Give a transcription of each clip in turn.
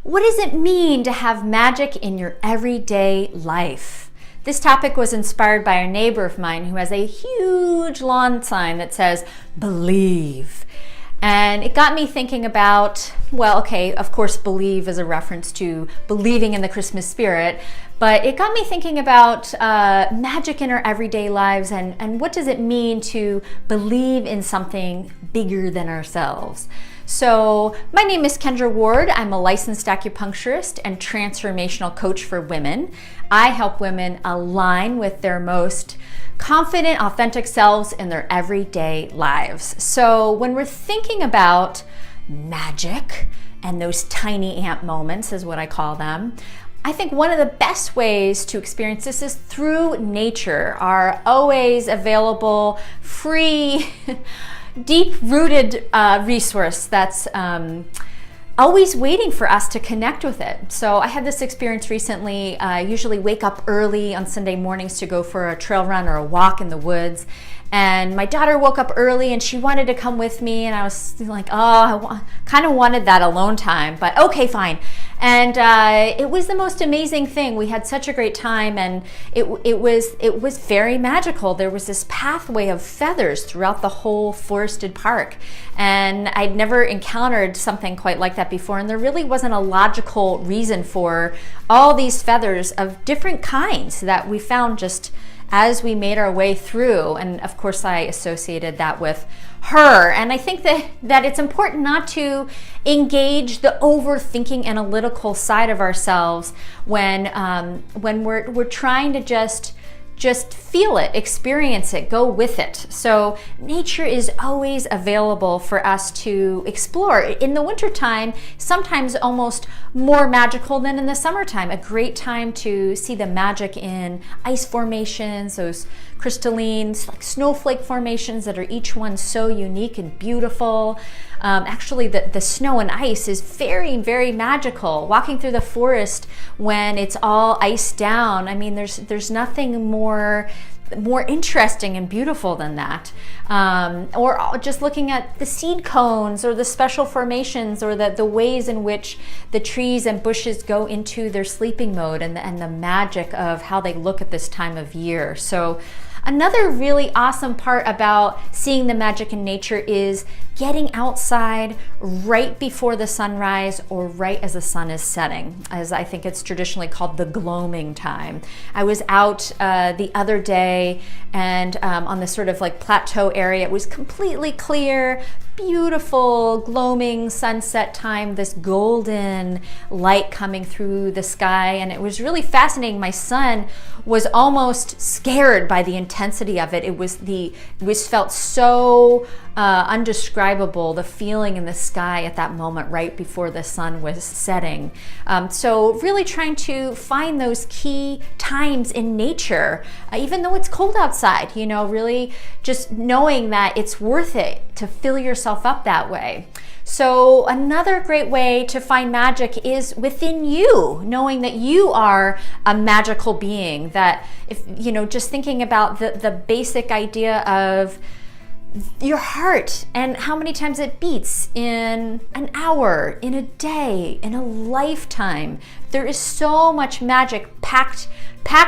What does it mean to have magic in your everyday life? This topic was inspired by a neighbor of mine who has a huge lawn sign that says, "Believe." And it got me thinking about, well, okay, of course, believe is a reference to believing in the Christmas spirit, but it got me thinking about magic in our everyday lives and what does it mean to believe in something bigger than ourselves. So my name is Kendra Ward. I'm a licensed acupuncturist and transformational coach for women. I help women align with their most confident, authentic selves in their everyday lives. So when we're thinking about magic and those tiny ant moments is what I call them, I think one of the best ways to experience this is through nature, our always available, free, deep-rooted resource that's always waiting for us to connect with it. So I had this experience recently. I usually wake up early on Sunday mornings to go for a trail run or a walk in the woods. And my daughter woke up early and she wanted to come with me. And I was like, oh, kind of wanted that alone time, but okay, fine. And it was the most amazing thing. We had such a great time, and it was very magical. There was this pathway of feathers throughout the whole forested park, and I'd never encountered something quite like that before. And there really wasn't a logical reason for all these feathers of different kinds that we found just as we made our way through. And of course I associated that with her. And I think that it's important not to engage the overthinking analytical side of ourselves when we're trying to just feel it, experience it, go with it. So nature is always available for us to explore. In the wintertime, sometimes almost more magical than in the summertime. A great time to see the magic in ice formations, those crystalline like snowflake formations that are each one so unique and beautiful. Actually, the snow and ice is very, very magical. Walking through the forest when it's all iced down, I mean, there's nothing more interesting and beautiful than that. Or just looking at the seed cones or the special formations or the ways in which the trees and bushes go into their sleeping mode and the magic of how they look at this time of year. So another really awesome part about seeing the magic in nature is getting outside right before the sunrise or right as the sun is setting, as I think it's traditionally called the gloaming time. I was out the other day and on this sort of like plateau area. It was completely clear, beautiful gloaming sunset time, this golden light coming through the sky, and it was really fascinating. My son was almost scared by the intensity of it. It was felt so undescribable, the feeling in the sky at that moment right before the sun was setting. So really trying to find those key times in nature, even though it's cold outside, really just knowing that it's worth it to fill yourself up that way. So another great way to find magic is within you, knowing that you are a magical being, that if, just thinking about the basic idea of your heart and how many times it beats in an hour, in a day, in a lifetime. There is so much magic packed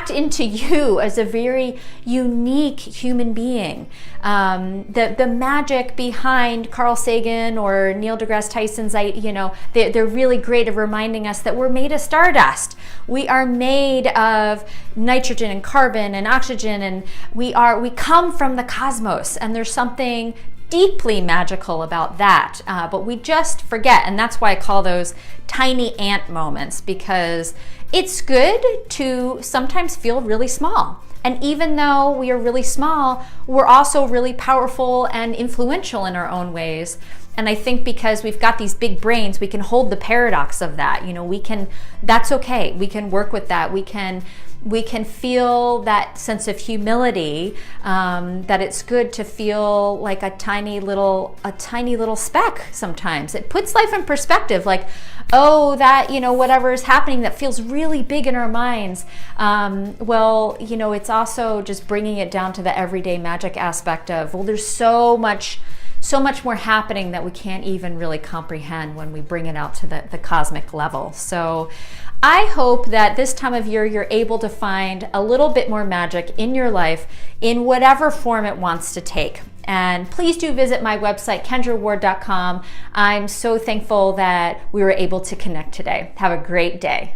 into you as a very unique human being. The magic behind Carl Sagan or Neil deGrasse Tyson's, they're really great at reminding us that we're made of stardust. We are made of nitrogen and carbon and oxygen, and we come from the cosmos, and there's something deeply magical about that, but we just forget, and that's why I call those tiny ant moments, because it's good to sometimes feel really small. And even though we are really small, we're also really powerful and influential in our own ways. And I think because we've got these big brains, we can hold the paradox of that. That's okay. We can work with that. We can feel that sense of humility, that it's good to feel like a tiny little speck sometimes. It puts life in perspective, like, oh, that, whatever is happening that feels really big in our minds. It's also just bringing it down to the everyday magic aspect of, well, there's so much so much more happening that we can't even really comprehend when we bring it out to the cosmic level. So I hope that this time of year you're able to find a little bit more magic in your life in whatever form it wants to take. And please do visit my website, kendraward.com. I'm so thankful that we were able to connect today. Have a great day.